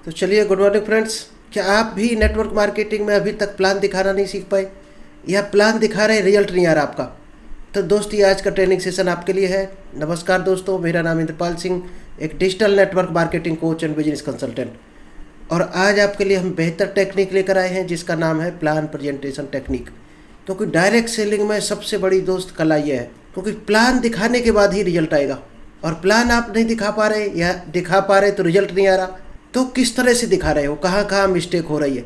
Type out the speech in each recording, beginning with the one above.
तो चलिए, good morning friends. क्या आप भी नेटवर्क मार्केटिंग में अभी तक प्लान दिखाना नहीं सीख पाए, या प्लान दिखा रहे रिजल्ट नहीं आ रहा आपका? तो दोस्त, ये आज का ट्रेनिंग सेशन आपके लिए है। नमस्कार दोस्तों, मेरा नाम इंद्रपाल सिंह, एक digital network marketing coach and business consultant. और आज आपके लिए हम बेहतर टेक्निक लेकर आए हैं जिसका नाम है प्लान प्रेजेंटेशन टेक्निक। क्योंकि डायरेक्ट सेलिंग में सबसे बड़ी दोस्त कला ये है, क्योंकि प्लान दिखाने के बाद ही रिजल्ट आएगा। और प्लान आप नहीं दिखा पा रहे या दिखा पा रहे तो रिजल्ट नहीं आ रहा, तो किस तरह से दिखा रहे हो, कहाँ कहाँ मिस्टेक हो रही है।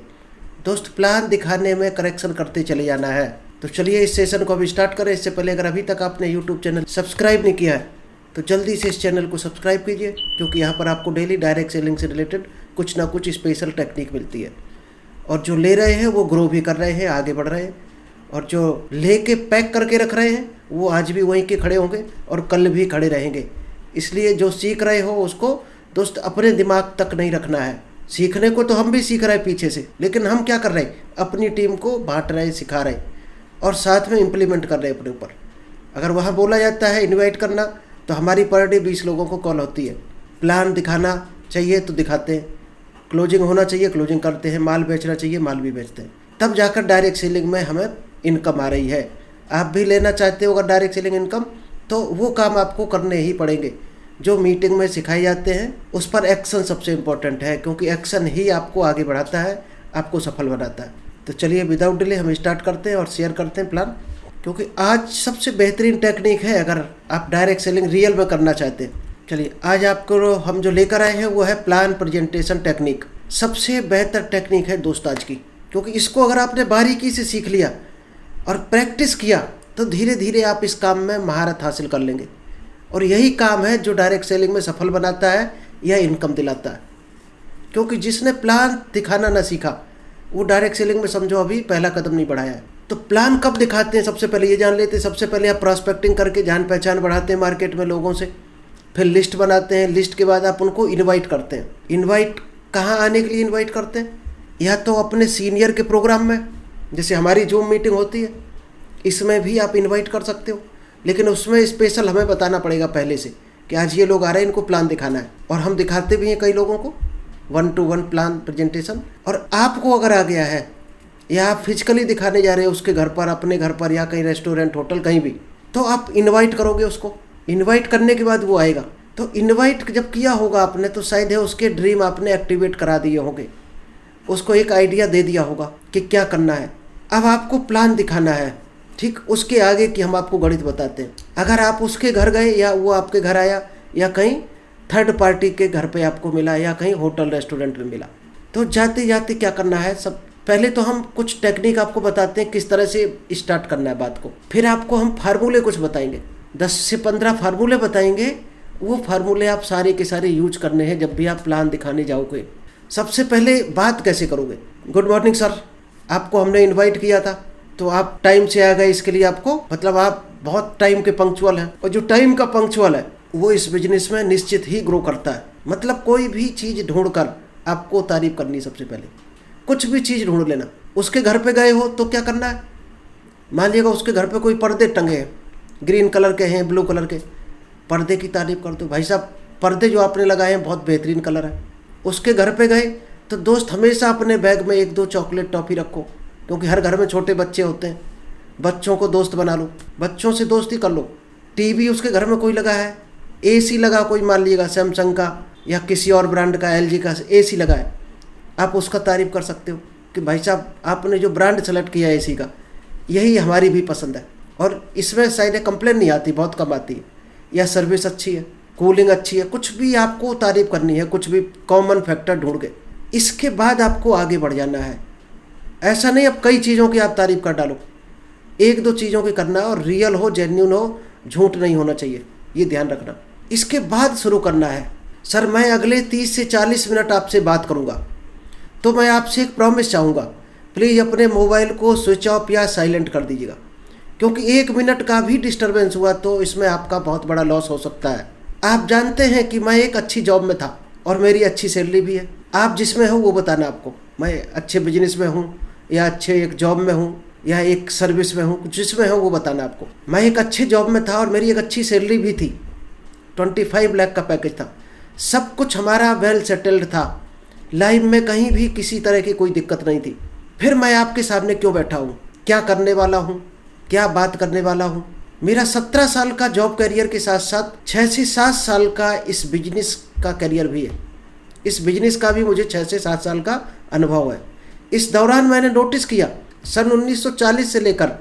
दोस्त, प्लान दिखाने में करेक्शन करते चले जाना है। तो चलिए इस सेशन को अभी स्टार्ट करें। इससे पहले अगर अभी तक आपने यूट्यूब चैनल सब्सक्राइब नहीं किया है तो जल्दी से इस चैनल को सब्सक्राइब कीजिए, क्योंकि यहाँ पर आपको डेली डायरेक्ट सेलिंग से रिलेटेड कुछ ना कुछ स्पेशल टेक्निक मिलती है। और जो ले रहे हैं वो ग्रो भी कर रहे हैं, आगे बढ़ रहे हैं। और जो लेके पैक करके रख रहे हैं वो आज भी वहीं के खड़े होंगे और कल भी खड़े रहेंगे। इसलिए जो सीख रहे हो उसको दोस्त अपने दिमाग तक नहीं रखना है। सीखने को तो हम भी सीख रहे हैं पीछे से, लेकिन हम क्या कर रहे हैं, अपनी टीम को बांट रहे, सिखा रहे और साथ में इम्प्लीमेंट कर रहे हैं अपने ऊपर। अगर वहाँ बोला जाता है इनवाइट करना, तो हमारी पर डे 20 लोगों को कॉल होती है। प्लान दिखाना चाहिए तो दिखाते हैं, क्लोजिंग होना चाहिए क्लोजिंग करते हैं, माल बेचना चाहिए माल भी बेचते हैं। तब जाकर डायरेक्ट सेलिंग में हमें इनकम आ रही है। आप भी लेना चाहते हो अगर डायरेक्ट सेलिंग इनकम, तो वो काम आपको करने ही पड़ेंगे जो मीटिंग में सिखाए जाते हैं। उस पर एक्शन सबसे इम्पोर्टेंट है, क्योंकि एक्शन ही आपको आगे बढ़ाता है, आपको सफल बनाता है। तो चलिए विदाउट डिले हम स्टार्ट करते हैं और शेयर करते हैं प्लान। क्योंकि आज सबसे बेहतरीन टेक्निक है अगर आप डायरेक्ट सेलिंग रियल में करना चाहते हैं। चलिए, आज आपको हम जो लेकर आए हैं वो है प्लान प्रेजेंटेशन टेक्निक। सबसे बेहतर टेक्निक है दोस्त आज की, क्योंकि इसको अगर आपने बारीकी से सीख लिया और प्रैक्टिस किया तो धीरे धीरे आप इस काम में महारत हासिल कर लेंगे। और यही काम है जो डायरेक्ट सेलिंग में सफल बनाता है या इनकम दिलाता है। क्योंकि जिसने प्लान दिखाना ना सीखा वो डायरेक्ट सेलिंग में समझो अभी पहला कदम नहीं बढ़ाया है। तो प्लान कब दिखाते हैं, सबसे पहले ये जान लेते हैं। सबसे पहले आप प्रॉस्पेक्टिंग करके जान पहचान बढ़ाते हैं मार्केट में लोगों से, फिर लिस्ट बनाते हैं। लिस्ट के बाद आप उनको इन्वाइट करते हैं। इन्वाइट कहाँ आने के लिए इन्वाइट करते हैं? या तो अपने सीनियर के प्रोग्राम में, जैसे हमारी जूम मीटिंग होती है, इसमें भी आप इन्वाइट कर सकते हो। लेकिन उसमें स्पेशल हमें बताना पड़ेगा पहले से कि आज ये लोग आ रहे हैं, इनको प्लान दिखाना है। और हम दिखाते भी हैं कई लोगों को 1-to-1 प्लान प्रेजेंटेशन। और आपको अगर आ गया है या आप फिजिकली दिखाने जा रहे हो उसके घर पर, अपने घर पर, या कहीं रेस्टोरेंट होटल कहीं भी, तो आप इन्वाइट करोगे उसको। इन्वाइट करने के बाद वो आएगा। तो इन्वाइट जब किया होगा आपने, तो शायद है उसके ड्रीम आपने एक्टिवेट करा दिए होंगे, उसको एक आइडिया दे दिया होगा कि क्या करना है। अब आपको प्लान दिखाना है। ठीक उसके आगे की हम आपको गणित बताते हैं। अगर आप उसके घर गए या वो आपके घर आया, या कहीं थर्ड पार्टी के घर पे आपको मिला, या कहीं होटल रेस्टोरेंट में मिला, तो जाते जाते क्या करना है, सब पहले तो हम कुछ टेक्निक आपको बताते हैं किस तरह से स्टार्ट करना है बात को। फिर आपको हम फार्मूले कुछ बताएंगे, 10 से 15 फार्मूले बताएंगे। वो फार्मूले आप सारे के सारे यूज करने हैं जब भी आप प्लान दिखाने जाओगे। सबसे पहले बात कैसे करोगे? गुड मॉर्निंग सर, आपको हमने इन्वाइट किया था तो आप टाइम से आ गए, इसके लिए आपको, मतलब आप बहुत टाइम के पंक्चुअल हैं। और जो टाइम का पंक्चुअल है वो इस बिजनेस में निश्चित ही ग्रो करता है। मतलब कोई भी चीज़ ढूंढकर आपको तारीफ करनी, सबसे पहले कुछ भी चीज़ ढूंढ लेना। उसके घर पे गए हो तो क्या करना है, मान लीजिएगा उसके घर पे कोई पर्दे टंगे हैं, ग्रीन कलर के हैं, ब्लू कलर के, पर्दे की तारीफ कर दो, भाई साहब पर्दे जो आपने लगाए हैं बहुत बेहतरीन कलर है। उसके घर पे गए तो दोस्त हमेशा अपने बैग में 1-2 चॉकलेट टॉफ़ी रखो, क्योंकि हर घर में छोटे बच्चे होते हैं। बच्चों को दोस्त बना लो, बच्चों से दोस्ती कर लो। टीवी उसके घर में कोई लगा है, एसी लगा कोई, मान लीजिएगा सैमसंग का या किसी और ब्रांड का, एलजी का एसी लगा है, आप उसका तारीफ कर सकते हो कि भाई साहब आपने जो ब्रांड सेलेक्ट किया है एसी का, यही हमारी भी पसंद है और इसमें शायद कंप्लेन नहीं आती, बहुत कम आती है, या सर्विस अच्छी है, कूलिंग अच्छी है। कुछ भी आपको तारीफ करनी है, कुछ भी कॉमन फैक्टर ढूंढ के। इसके बाद आपको आगे बढ़ जाना है। ऐसा नहीं अब कई चीज़ों की आप तारीफ कर डालो, 1-2 चीज़ों की करना है, और रियल हो, जेन्युइन हो, झूठ नहीं होना चाहिए, ये ध्यान रखना। इसके बाद शुरू करना है, सर मैं अगले 30 से 40 मिनट आपसे बात करूँगा, तो मैं आपसे एक प्रॉमिस चाहूँगा, प्लीज़ अपने मोबाइल को स्विच ऑफ या साइलेंट कर दीजिएगा, क्योंकि 1 मिनट का भी डिस्टर्बेंस हुआ तो इसमें आपका बहुत बड़ा लॉस हो सकता है। आप जानते हैं कि मैं एक अच्छी जॉब में था और मेरी अच्छी सैलरी भी है। आप जिसमें हो वो बताना आपको, मैं अच्छे बिजनेस में हूँ या अच्छे एक जॉब में हूँ या एक सर्विस में हूँ, जिसमें हो वो बताना आपको। मैं एक अच्छे जॉब में था और मेरी एक अच्छी सैलरी भी थी, 25 लाख का पैकेज था, सब कुछ हमारा वेल सेटल्ड था। लाइफ में कहीं भी किसी तरह की कोई दिक्कत नहीं थी। फिर मैं आपके सामने क्यों बैठा हूँ, क्या करने वाला हूँ, क्या बात करने वाला हूँ। मेरा 17 साल का जॉब करियर के साथ साथ 6 से 7 साल का इस बिजनेस का करियर भी है। इस बिजनेस का भी मुझे 6 से 7 साल का अनुभव है। इस दौरान मैंने नोटिस किया, सन 1940 से लेकर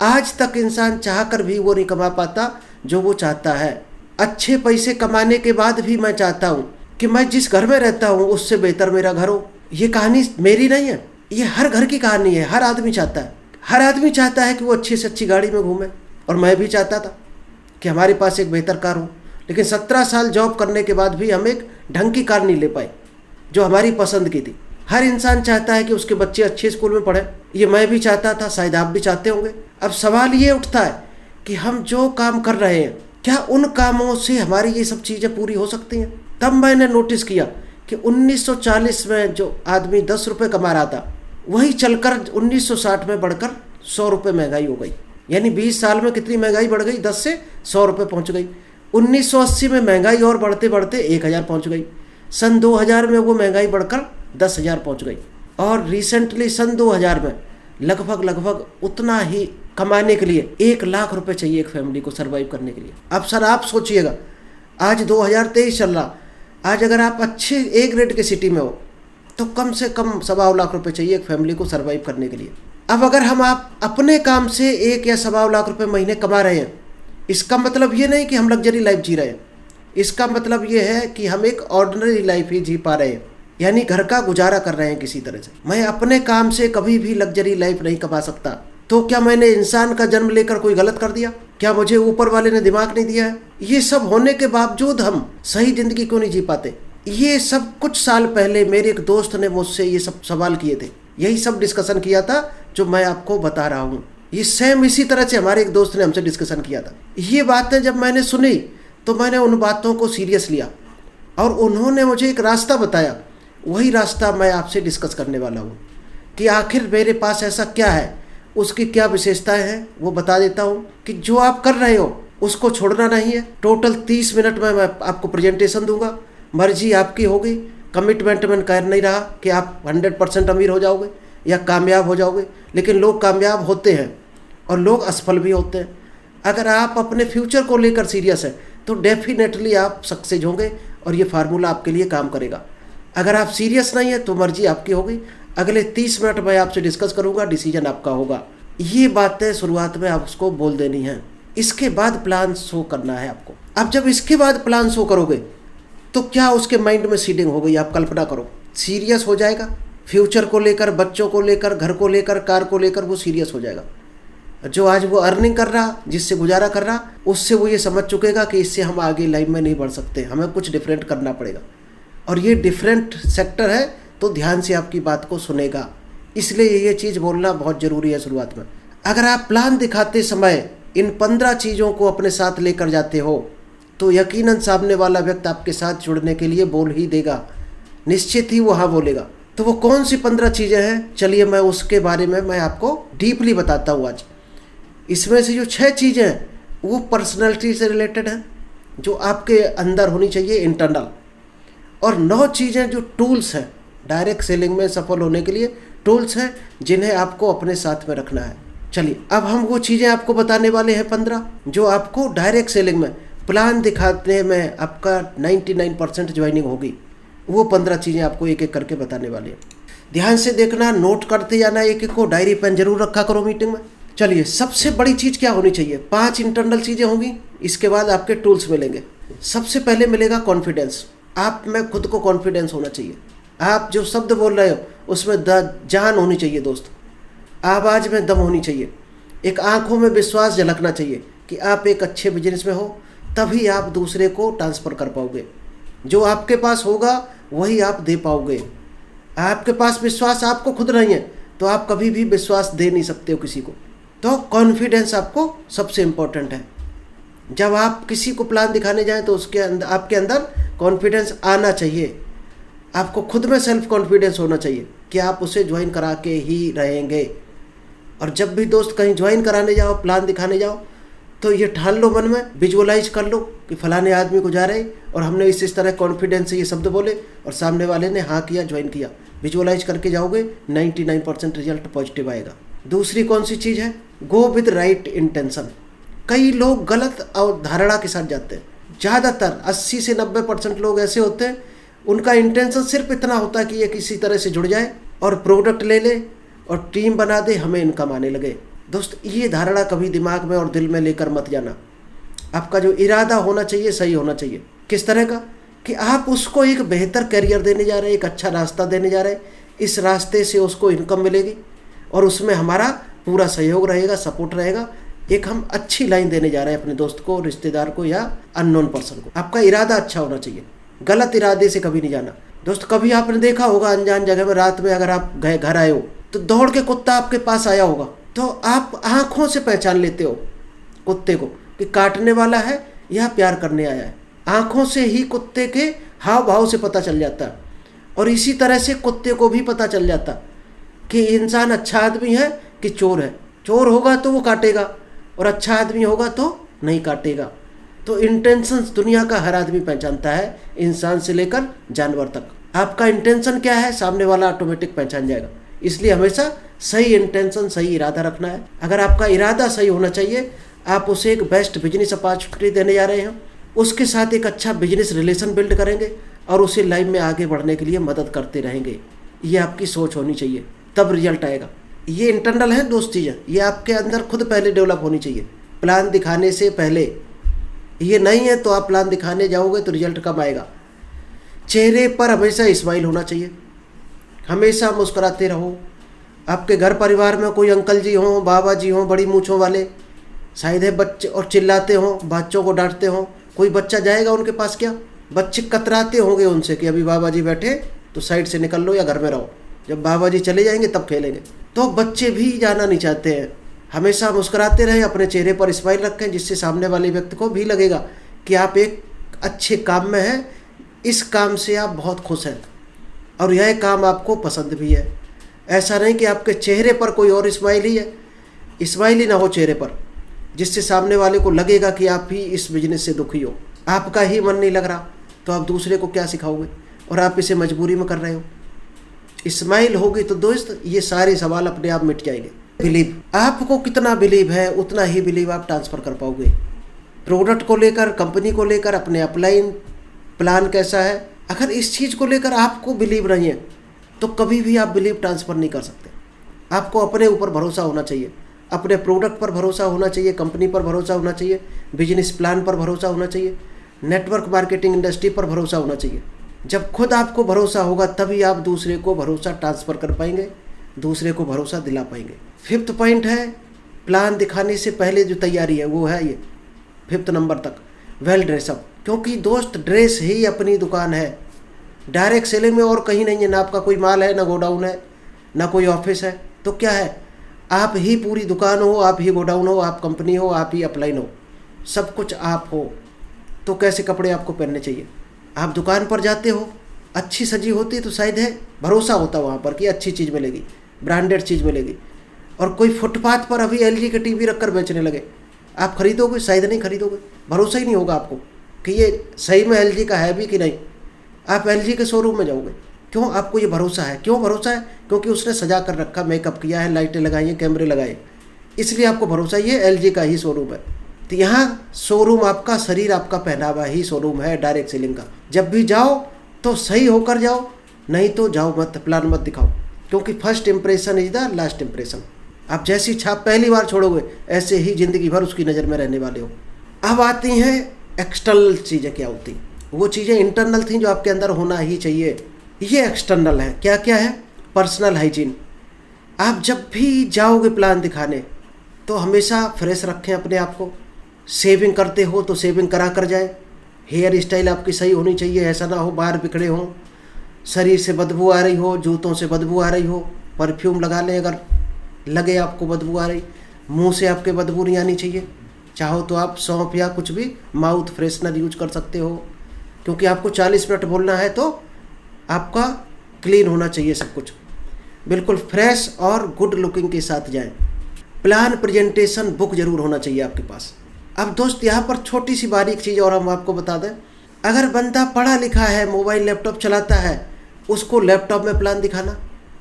आज तक इंसान चाहकर भी वो नहीं कमा पाता जो वो चाहता है। अच्छे पैसे कमाने के बाद भी मैं चाहता हूँ कि मैं जिस घर में रहता हूँ उससे बेहतर मेरा घर हो। ये कहानी मेरी नहीं है, ये हर घर की कहानी है। हर आदमी चाहता है, हर आदमी चाहता है कि वो अच्छी से अच्छी गाड़ी में घूमे, और मैं भी चाहता था कि हमारे पास एक बेहतर कार हो। लेकिन 17 साल जॉब करने के बाद भी हम एक ढंग की कार नहीं ले पाए जो हमारी पसंद की थी। हर इंसान चाहता है कि उसके बच्चे अच्छे स्कूल में पढ़े, ये मैं भी चाहता था, शायद आप भी चाहते होंगे। अब सवाल ये उठता है कि हम जो काम कर रहे हैं, क्या उन कामों से हमारी ये सब चीज़ें पूरी हो सकती हैं। तब मैंने नोटिस किया कि 1940 में जो आदमी 10 रुपये कमा रहा था, वही चलकर 1960 में बढ़कर 100 रुपये महंगाई हो गई। यानी 20 साल में कितनी महंगाई बढ़ गई, 10 से 100 रुपये पहुँच गई। 1980 में महंगाई और बढ़ते बढ़ते 1000 पहुँच गई। सन 2000 में वो महंगाई बढ़कर 10,000 पहुँच गई। और रिसेंटली सन 2000 में लगभग उतना ही कमाने के लिए 1 लाख रुपए चाहिए एक फैमिली को सर्वाइव करने के लिए। अब सर आप सोचिएगा, आज 2023 चल रहा, आज अगर आप अच्छे ए ग्रेड के सिटी में हो तो कम से कम 1.25 लाख रुपए चाहिए एक फैमिली को सर्वाइव करने के लिए। अब अगर आप अपने काम से 1 या 1.25 लाख रुपए महीने कमा रहे हैं, इसका मतलब ये नहीं कि हम लग्जरी लाइफ जी रहे हैं। इसका मतलब ये है कि हम एक ऑर्डिनरी लाइफ ही जी पा रहे हैं, यानी घर का गुजारा कर रहे हैं किसी तरह से। मैं अपने काम से कभी भी लग्जरी लाइफ नहीं कमा सकता, तो क्या मैंने इंसान का जन्म लेकर कोई गलत कर दिया? क्या मुझे ऊपर वाले ने दिमाग नहीं दिया है? ये सब होने के बावजूद हम सही जिंदगी क्यों नहीं जी पाते? ये सब कुछ साल पहले मेरे एक दोस्त ने मुझसे ये सब सवाल किए थे, यही सब डिस्कशन किया था जो मैं आपको बता रहा हूँ। ये सेम इसी तरह से हमारे एक दोस्त ने हमसे डिस्कशन किया था। ये बातें जब मैंने सुनी तो मैंने उन बातों को सीरियस लिया और उन्होंने मुझे एक रास्ता बताया। वही रास्ता मैं आपसे डिस्कस करने वाला हूँ कि आखिर मेरे पास ऐसा क्या है, उसकी क्या विशेषताएं हैं, वो बता देता हूँ कि जो आप कर रहे हो उसको छोड़ना नहीं है। टोटल 30 मिनट में मैं आपको प्रेजेंटेशन दूंगा, मर्जी आपकी होगी। कमिटमेंट में कर नहीं रहा कि आप 100% अमीर हो जाओगे या कामयाब हो जाओगे, लेकिन लोग कामयाब होते हैं और लोग असफल भी होते हैं। अगर आप अपने फ्यूचर को लेकर सीरियस है तो डेफिनेटली आप सक्सेस होंगे और ये फार्मूला आपके लिए काम करेगा। अगर आप सीरियस नहीं है तो मर्जी आपकी होगी। अगले 30 मिनट में आपसे डिस्कस करूंगा, डिसीजन आपका होगा। ये बातें शुरुआत में आप उसको बोल देनी है, इसके बाद प्लान शो करना है आपको। अब जब इसके बाद प्लान शो करोगे तो क्या उसके माइंड में सीडिंग हो गई, आप कल्पना करो। सीरियस हो जाएगा, फ्यूचर को लेकर, बच्चों को लेकर, घर को लेकर, कार को लेकर वो सीरियस हो जाएगा। जो आज वो अर्निंग कर रहा, जिससे गुजारा कर रहा, उससे वो ये समझ चुकेगा कि इससे हम आगे लाइफ में नहीं बढ़ सकते, हमें कुछ डिफरेंट करना पड़ेगा। और ये डिफरेंट सेक्टर है तो ध्यान से आपकी बात को सुनेगा। इसलिए ये चीज़ बोलना बहुत ज़रूरी है शुरुआत में। अगर आप प्लान दिखाते समय इन 15 चीज़ों को अपने साथ लेकर जाते हो तो यकीनन सामने वाला व्यक्ति आपके साथ जुड़ने के लिए बोल ही देगा, निश्चित ही वो हाँ बोलेगा। तो वो कौन सी 15 चीज़ें हैं, चलिए मैं उसके बारे में मैं आपको डीपली बताता हूँ आज। इसमें से जो 6 चीज़ें हैं वो पर्सनैलिटी से रिलेटेड हैं, जो आपके अंदर होनी चाहिए इंटरनल। और 9 चीज़ें जो टूल्स हैं, डायरेक्ट सेलिंग में सफल होने के लिए टूल्स हैं, जिन्हें आपको अपने साथ में रखना है। चलिए अब हम वो चीज़ें आपको बताने वाले हैं 15, जो आपको डायरेक्ट सेलिंग में प्लान दिखाने में आपका 99% ज्वाइनिंग होगी। वो 15 चीज़ें आपको एक एक करके बताने वाले हैं। ध्यान से देखना, नोट करते जाना, एक एक को डायरी पेन जरूर रखा करो मीटिंग में। चलिए सबसे बड़ी चीज़ क्या होनी चाहिए, 5 इंटरनल चीज़ें होंगी, इसके बाद आपके टूल्स मिलेंगे। सबसे पहले मिलेगा कॉन्फिडेंस। आप में खुद को कॉन्फिडेंस होना चाहिए। आप जो शब्द बोल रहे हो उसमें जान होनी चाहिए दोस्त, आवाज़ में दम होनी चाहिए, एक आंखों में विश्वास झलकना चाहिए कि आप एक अच्छे बिजनेस में हो, तभी आप दूसरे को ट्रांसफ़र कर पाओगे। जो आपके पास होगा वही आप दे पाओगे। आपके पास विश्वास आपको खुद नहीं है तो आप कभी भी विश्वास दे नहीं सकते हो किसी को। तो कॉन्फिडेंस आपको सबसे इम्पोर्टेंट है। जब आप किसी को प्लान दिखाने जाएं तो उसके अंदर आपके अंदर कॉन्फिडेंस आना चाहिए। आपको खुद में सेल्फ कॉन्फिडेंस होना चाहिए कि आप उसे ज्वाइन करा के ही रहेंगे। और जब भी दोस्त कहीं ज्वाइन कराने जाओ, प्लान दिखाने जाओ, तो ये ठान लो मन में, विजुअलाइज कर लो कि फलाने आदमी को जा रहे और हमने इस तरह कॉन्फिडेंस से ये शब्द बोले और सामने वाले ने हाँ किया, ज्वाइन किया। विजुअलाइज करके जाओगे 99% रिजल्ट पॉजिटिव आएगा। दूसरी कौन सी चीज़ है? Go with right intention. कई लोग गलत अवधारणा के साथ जाते हैं। ज़्यादातर 80 से 90% लोग ऐसे होते हैं, उनका इंटेंशन सिर्फ इतना होता है कि ये किसी तरह से जुड़ जाए और प्रोडक्ट ले ले और टीम बना दे, हमें इनकम आने लगे। दोस्त, ये धारणा कभी दिमाग में और दिल में लेकर मत जाना। आपका जो इरादा होना चाहिए सही होना चाहिए। किस तरह का? कि आप उसको एक बेहतर करियर देने जा रहे हैं, एक अच्छा रास्ता देने जा रहे हैं। इस रास्ते से उसको इनकम मिलेगी और उसमें हमारा पूरा सहयोग रहेगा, सपोर्ट रहेगा। एक हम अच्छी लाइन देने जा रहे हैं अपने दोस्त को, रिश्तेदार को या अननोन पर्सन को। आपका इरादा अच्छा होना चाहिए, गलत इरादे से कभी नहीं जाना। दोस्त, कभी आपने देखा होगा अनजान जगह में रात में अगर आप घर आए हो तो दौड़ के कुत्ता आपके पास आया होगा, तो आप आंखों से पहचान लेते हो कुत्ते को कि काटने वाला है या प्यार करने आया है। आंखों से ही कुत्ते के हाव भाव से पता चल जाता है। और इसी तरह से कुत्ते को भी पता चल जाता कि इंसान अच्छा आदमी है कि चोर है। चोर होगा तो वो काटेगा और अच्छा आदमी होगा तो नहीं काटेगा। तो इंटेंशंस दुनिया का हर आदमी पहचानता है, इंसान से लेकर जानवर तक। आपका इंटेंशन क्या है, सामने वाला ऑटोमेटिक पहचान जाएगा। इसलिए हमेशा सही इंटेंशन, सही इरादा रखना है। अगर आपका इरादा सही होना चाहिए, आप उसे एक बेस्ट बिजनेस अपॉर्चुनिटी देने जा रहे हैं, उसके साथ एक अच्छा बिजनेस रिलेशन बिल्ड करेंगे और उसे लाइफ में आगे बढ़ने के लिए मदद करते रहेंगे। ये आपकी सोच होनी चाहिए, तब रिजल्ट आएगा। ये इंटरनल है दोस्त चीज़ें, ये आपके अंदर खुद पहले डेवलप होनी चाहिए, प्लान दिखाने से पहले। ये नहीं है तो आप प्लान दिखाने जाओगे तो रिजल्ट कम आएगा। चेहरे पर हमेशा स्माइल होना चाहिए, हमेशा मुस्कुराते रहो। आपके घर परिवार में कोई अंकल जी हों, बाबा जी हों, बड़ी मूँछों वाले, शायद है बच्चे और चिल्लाते हों, बच्चों को डांटते हों, कोई बच्चा जाएगा उनके पास क्या? बच्चे कतराते होंगे उनसे कि अभी बाबा जी बैठे तो साइड से निकल लो या घर में रहो, जब बाबा जी चले जाएंगे तब खेलेंगे। तो बच्चे भी जाना नहीं चाहते हैं। हमेशा मुस्कुराते रहें, अपने चेहरे पर स्माइल रखें, जिससे सामने वाले व्यक्ति को भी लगेगा कि आप एक अच्छे काम में हैं, इस काम से आप बहुत खुश हैं और यह काम आपको पसंद भी है। ऐसा नहीं कि आपके चेहरे पर कोई और स्माइल ही है, स्माइल ही ना हो चेहरे पर, जिससे सामने वाले को लगेगा कि आप ही इस बिजनेस से दुखी हो। आपका ही मन नहीं लग रहा तो आप दूसरे को क्या सिखाओगे, और आप इसे मजबूरी में कर रहे हो। स्माइल होगी तो दोस्त ये सारे सवाल अपने आप मिट जाएंगे। बिलीव, आपको कितना बिलीव है उतना ही बिलीव आप ट्रांसफ़र कर पाओगे। प्रोडक्ट को लेकर, कंपनी को लेकर, अपने अपलाइन प्लान कैसा है, अगर इस चीज़ को लेकर आपको बिलीव नहीं है तो कभी भी आप बिलीव ट्रांसफ़र नहीं कर सकते। आपको अपने ऊपर भरोसा होना चाहिए, अपने प्रोडक्ट पर भरोसा होना चाहिए, कंपनी पर भरोसा होना चाहिए, बिजनेस प्लान पर भरोसा होना चाहिए, नेटवर्क मार्केटिंग इंडस्ट्री पर भरोसा होना चाहिए। जब खुद आपको भरोसा होगा तभी आप दूसरे को भरोसा ट्रांसफ़र कर पाएंगे, दूसरे को भरोसा दिला पाएंगे। 5th पॉइंट है, प्लान दिखाने से पहले जो तैयारी है वो है ये 5th नंबर तक, वेल ड्रेसअप। क्योंकि दोस्त ड्रेस ही अपनी दुकान है, डायरेक्ट सेलिंग में और कहीं नहीं है। ना आपका कोई माल है, ना गोडाउन है, ना कोई ऑफिस है, तो क्या है, आप ही पूरी दुकान हो, आप ही गोडाउन हो, आप कंपनी हो, आप ही अपलाइन हो, सब कुछ आप हो। तो कैसे कपड़े आपको पहनने चाहिए? आप दुकान पर जाते हो, अच्छी सजी होती तो शायद है भरोसा होता वहाँ पर कि अच्छी चीज़ मिलेगी, ब्रांडेड चीज़ मिलेगी। और कोई फुटपाथ पर अभी LG के टीवी रखकर बेचने लगे, आप खरीदोगे? शायद नहीं खरीदोगे, भरोसा ही नहीं होगा आपको कि ये सही में LG का है भी कि नहीं। आप LG के शोरूम में जाओगे, क्यों? आपको ये भरोसा है। क्यों भरोसा है? क्योंकि उसने सजा कर रखा, मेकअप किया है, लाइटें लगाई हैं, कैमरे लगाए, इसलिए आपको भरोसा ये LG का ही शोरूम है। तो यहाँ शोरूम आपका, शरीर आपका पहनावा ही शोरूम है डायरेक्ट सेलिंग का। जब भी जाओ तो सही होकर जाओ, नहीं तो जाओ मत, प्लान मत दिखाओ, क्योंकि first impression is the last impression. आप जैसी छाप पहली बार छोड़ोगे ऐसे ही ज़िंदगी भर उसकी नज़र में रहने वाले हो। अब आती हैं एक्सटर्नल चीज़ें। क्या होती? वो चीज़ें इंटरनल थी जो आपके अंदर होना ही चाहिए, ये एक्सटर्नल है। क्या क्या है? Personal hygiene. आप जब भी जाओगे प्लान दिखाने तो हमेशा फ्रेश रखें अपने आप को। शेविंग करते हो तो शेविंग करा कर जाए, हेयर स्टाइल आपकी सही होनी चाहिए, ऐसा ना हो बाल बिखरे हों, शरीर से बदबू आ रही हो, जूतों से बदबू आ रही हो, परफ्यूम लगा लें अगर लगे आपको बदबू आ रही, मुंह से आपके बदबू नहीं आनी चाहिए। चाहो तो आप सौंफ या कुछ भी माउथ फ्रेशनर यूज कर सकते हो, क्योंकि आपको 40 मिनट बोलना है तो आपका क्लीन होना चाहिए सब कुछ, बिल्कुल फ्रेश और गुड लुकिंग के साथ जाएं। प्लान प्रेजेंटेशन बुक जरूर होना चाहिए आपके पास। अब दोस्त यहाँ पर छोटी सी बारीक चीज़ और हम आपको बता दें, अगर बंदा पढ़ा लिखा है, मोबाइल लैपटॉप चलाता है, उसको लैपटॉप में प्लान दिखाना,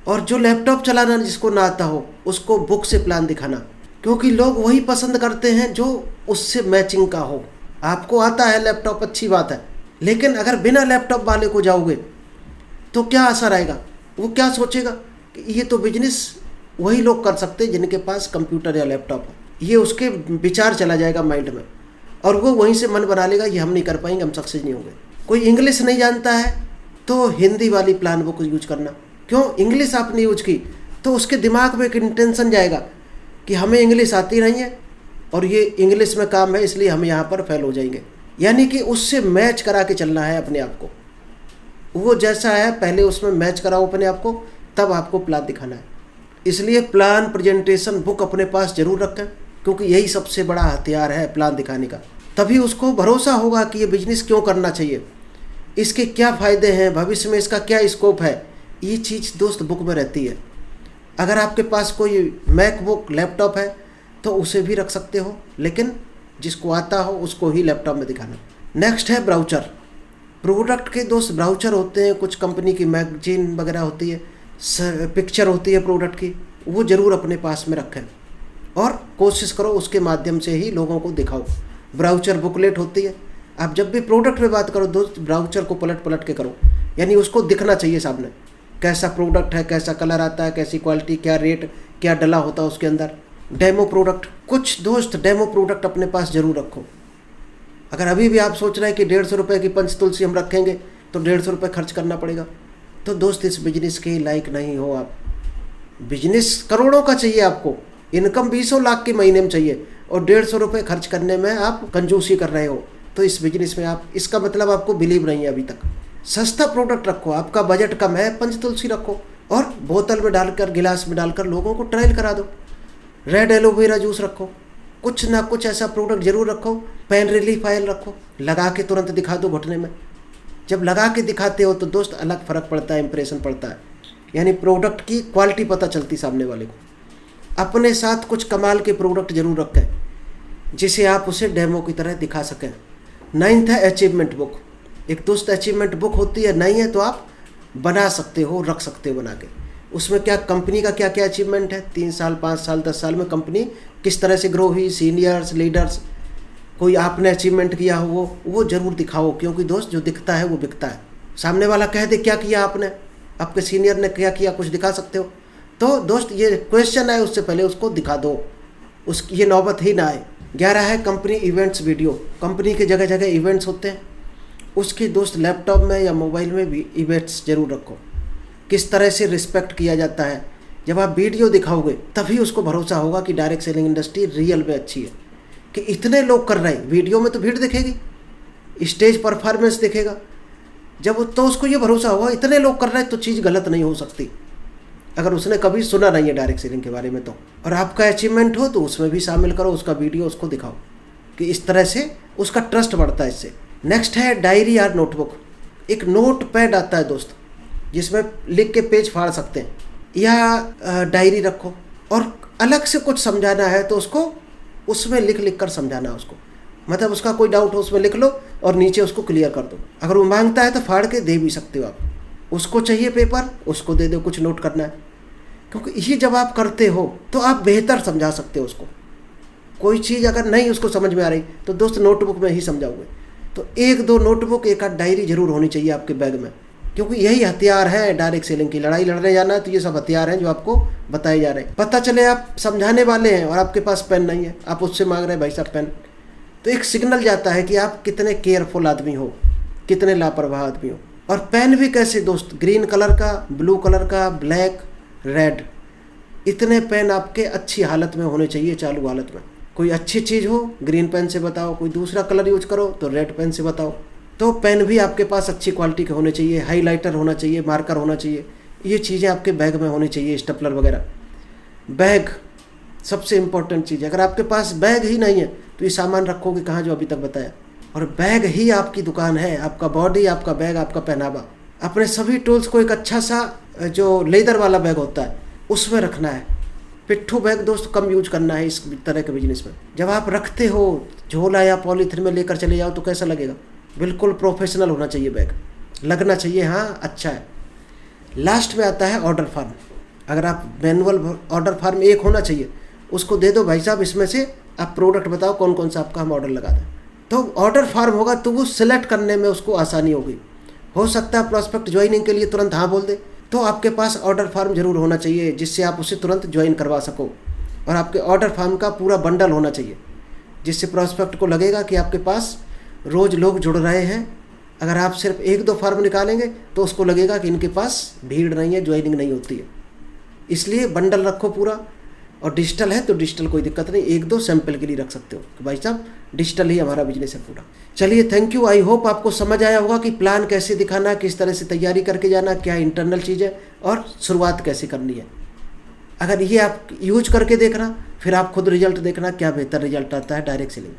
और जो लैपटॉप चलाना जिसको ना आता हो उसको बुक से प्लान दिखाना, क्योंकि लोग वही पसंद करते हैं जो उससे मैचिंग का हो। आपको आता है लैपटॉप, अच्छी बात है, लेकिन अगर बिना लैपटॉप वाले को जाओगे तो क्या असर आएगा? वो क्या सोचेगा कि ये तो बिजनेस वही लोग कर सकते हैं जिनके पास कंप्यूटर या लैपटॉप हो। ये उसके विचार चला जाएगा माइंड में, और वो वहीं से मन बना लेगा, ये हम नहीं कर पाएंगे, हम सक्सेस नहीं होंगे। कोई इंग्लिश नहीं जानता है तो हिंदी वाली प्लान बुक यूज करना। क्यों? इंग्लिश आपने यूज की तो उसके दिमाग में एक इंटेंशन जाएगा कि हमें इंग्लिश आती नहीं है और ये इंग्लिश में काम है, इसलिए हम यहाँ पर फेल हो जाएंगे। यानी कि उससे मैच करा के चलना है अपने आप को। वो जैसा है पहले उसमें मैच कराओ अपने आप को, तब आपको प्लान दिखाना है। इसलिए प्लान, प्रेजेंटेशन, बुक अपने पास जरूर रखें, क्योंकि यही सबसे बड़ा हथियार है प्लान दिखाने का। तभी उसको भरोसा होगा कि ये बिजनेस क्यों करना चाहिए, इसके क्या फ़ायदे हैं, भविष्य में इसका क्या स्कोप है। ये चीज़ दोस्त बुक में रहती है। अगर आपके पास कोई मैकबुक, लैपटॉप है तो उसे भी रख सकते हो, लेकिन जिसको आता हो उसको ही लैपटॉप में दिखाना। नेक्स्ट है ब्राउचर। प्रोडक्ट के दोस्त ब्राउचर होते हैं, कुछ कंपनी की मैगजीन वगैरह होती है, पिक्चर होती है प्रोडक्ट की, वो ज़रूर अपने पास में रखें और कोशिश करो उसके माध्यम से ही लोगों को दिखाओ। ब्राउचर बुकलेट होती है। आप जब भी प्रोडक्ट पे बात करो दोस्त, ब्राउचर को पलट पलट के करो, यानी उसको दिखना चाहिए सामने कैसा प्रोडक्ट है, कैसा कलर आता है, कैसी क्वालिटी, क्या रेट, क्या डला होता है उसके अंदर। डेमो प्रोडक्ट, कुछ दोस्त डेमो प्रोडक्ट अपने पास ज़रूर रखो। अगर अभी भी आप सोच रहे हैं कि 150 रुपये की पंचतुलसी हम रखेंगे तो 150 रुपये खर्च करना पड़ेगा, तो दोस्त इस बिजनेस के लायक नहीं हो आप। बिजनेस करोड़ों का चाहिए आपको, इनकम 20 लाख के महीने में चाहिए, और 150 रुपये खर्च करने में आप कंजूसी कर रहे हो, तो इस बिजनेस में आप, इसका मतलब आपको बिलीव नहीं है अभी तक। सस्ता प्रोडक्ट रखो, आपका बजट कम है, पंचतुलसी रखो और बोतल में डालकर, गिलास में डालकर लोगों को ट्रायल करा दो। रेड एलोवेरा जूस रखो, कुछ ना कुछ ऐसा प्रोडक्ट जरूर रखो। पेन रिलीफ ऑयल रखो, लगा के तुरंत दिखा दो घुटने में। जब लगा के दिखाते हो तो दोस्त अलग फ़र्क पड़ता है, इंप्रेशन पड़ता है, यानी प्रोडक्ट की क्वालिटी पता चलती सामने वाले को। अपने साथ कुछ कमाल के प्रोडक्ट जरूर रखें जिसे आप उसे डेमो की तरह दिखा सकें। 9th है अचीवमेंट बुक। एक दोस्त अचीवमेंट बुक होती है, नहीं है तो आप बना सकते हो, रख सकते हो बना के। उसमें क्या कंपनी का क्या क्या अचीवमेंट है, 3 साल, 5 साल, 10 साल में कंपनी किस तरह से ग्रो हुई, सीनियर्स, लीडर्स, कोई आपने अचीवमेंट किया हो वो ज़रूर दिखाओ, क्योंकि दोस्त जो दिखता है वो बिकता है। सामने वाला कह दे क्या किया आपने, आपके सीनियर ने क्या किया, कुछ दिखा सकते हो। तो दोस्त ये क्वेश्चन है, उससे पहले उसको दिखा दो, ये नौबत ही ना आए। 11 है कंपनी इवेंट्स वीडियो। कंपनी के जगह जगह इवेंट्स होते हैं, उसके दोस्त लैपटॉप में या मोबाइल में भी इवेंट्स जरूर रखो। किस तरह से रिस्पेक्ट किया जाता है, जब आप वीडियो दिखाओगे तभी उसको भरोसा होगा कि डायरेक्ट सेलिंग इंडस्ट्री रियल में अच्छी है, कि इतने लोग कर रहे हैं। वीडियो में तो भीड़ दिखेगी, स्टेज परफॉर्मेंस दिखेगा, जब तो उसको ये भरोसा होगा इतने लोग कर रहे हैं तो चीज़ गलत नहीं हो सकती, अगर उसने कभी सुना नहीं है डायरेक्ट सेलिंग के बारे में तो। और आपका अचीवमेंट हो तो उसमें भी शामिल करो, उसका वीडियो उसको दिखाओ, कि इस तरह से उसका ट्रस्ट बढ़ता है इससे। नेक्स्ट है डायरी या नोटबुक। एक नोट पैड आता है दोस्त, जिसमें लिख के पेज फाड़ सकते हैं, या डायरी रखो, और अलग से कुछ समझाना है तो उसको उसमें लिख लिख कर समझाना है उसको। मतलब उसका कोई डाउट हो उसमें लिख लो और नीचे उसको क्लियर कर दो। अगर वो मांगता है तो फाड़ के दे भी सकते हो आप, उसको चाहिए पेपर उसको दे दो, कुछ नोट करना है। क्योंकि ये जब आप करते हो तो आप बेहतर समझा सकते हो उसको। कोई चीज़ अगर नहीं उसको समझ में आ रही तो दोस्त नोटबुक में ही समझाओगे। तो 1-2 नोटबुक, 1 आध डायरी जरूर होनी चाहिए आपके बैग में, क्योंकि यही हथियार है डायरेक्ट सेलिंग की। लड़ाई लड़ने जाना है तो ये सब हथियार हैं जो आपको बताए जा रहे हैं। पता चले आप समझाने वाले हैं और आपके पास पेन नहीं है, आप उससे मांग रहे हैं भाई साहब पेन, तो एक सिग्नल जाता है कि आप कितने केयरफुल आदमी हो, कितने लापरवाह आदमी हो। और पेन भी कैसे दोस्त, ग्रीन कलर का, ब्लू कलर का, ब्लैक, रेड, इतने पेन आपके अच्छी हालत में होने चाहिए, चालू हालत में। कोई अच्छी चीज़ हो ग्रीन पेन से बताओ, कोई दूसरा कलर यूज करो तो रेड पेन से बताओ। तो पेन भी आपके पास अच्छी क्वालिटी के होने चाहिए, हाइलाइटर होना चाहिए, मार्कर होना चाहिए, ये चीज़ें आपके बैग में होनी चाहिए, स्टेपलर वगैरह। बैग सबसे इम्पोर्टेंट चीज़ है। अगर आपके पास बैग ही नहीं है तो ये सामान रखोगे कहाँ जो अभी तक बताया। और बैग ही आपकी दुकान है, आपका बॉडी, आपका बैग, आपका पहनावा। अपने सभी टूल्स को एक अच्छा सा जो लेदर वाला बैग होता है उसमें रखना है, पिट्ठू बैग दोस्त कम यूज करना है इस तरह के बिजनेस में। जब आप रखते हो झोला या पॉलीथिन में लेकर चले जाओ तो कैसा लगेगा? बिल्कुल प्रोफेशनल होना चाहिए बैग, लगना चाहिए हाँ अच्छा है। लास्ट में आता है ऑर्डर फॉर्म। अगर आप मैनुअल ऑर्डर फॉर्म एक होना चाहिए, उसको दे दो भाई साहब, इसमें से आप प्रोडक्ट बताओ कौन कौन सा आपका हम ऑर्डर लगा दें। तो ऑर्डर फॉर्म होगा तो वो सिलेक्ट करने में उसको आसानी होगी। हो सकता है प्रॉस्पेक्ट ज्वाइनिंग के लिए तुरंत हाँ बोल दे, तो आपके पास ऑर्डर फॉर्म जरूर होना चाहिए जिससे आप उसे तुरंत ज्वाइन करवा सको। और आपके ऑर्डर फॉर्म का पूरा बंडल होना चाहिए जिससे प्रॉस्पेक्ट को लगेगा कि आपके पास रोज़ लोग जुड़ रहे हैं। अगर आप सिर्फ एक दो फॉर्म निकालेंगे तो उसको लगेगा कि इनके पास भीड़ नहीं है, ज्वाइनिंग नहीं होती है। इसलिए बंडल रखो पूरा। और डिजिटल है तो डिजिटल कोई दिक्कत नहीं, एक दो सैंपल के लिए रख सकते हो कि भाई साहब डिजिटल ही हमारा बिजनेस है पूरा। चलिए थैंक यू। आई होप आपको समझ आया होगा कि प्लान कैसे दिखाना, किस तरह से तैयारी करके जाना, क्या इंटरनल चीज़ है और शुरुआत कैसे करनी है। अगर ये आप यूज करके देखना, फिर आप खुद रिजल्ट देखना क्या बेहतर रिजल्ट आता है डायरेक्ट सेलिंग।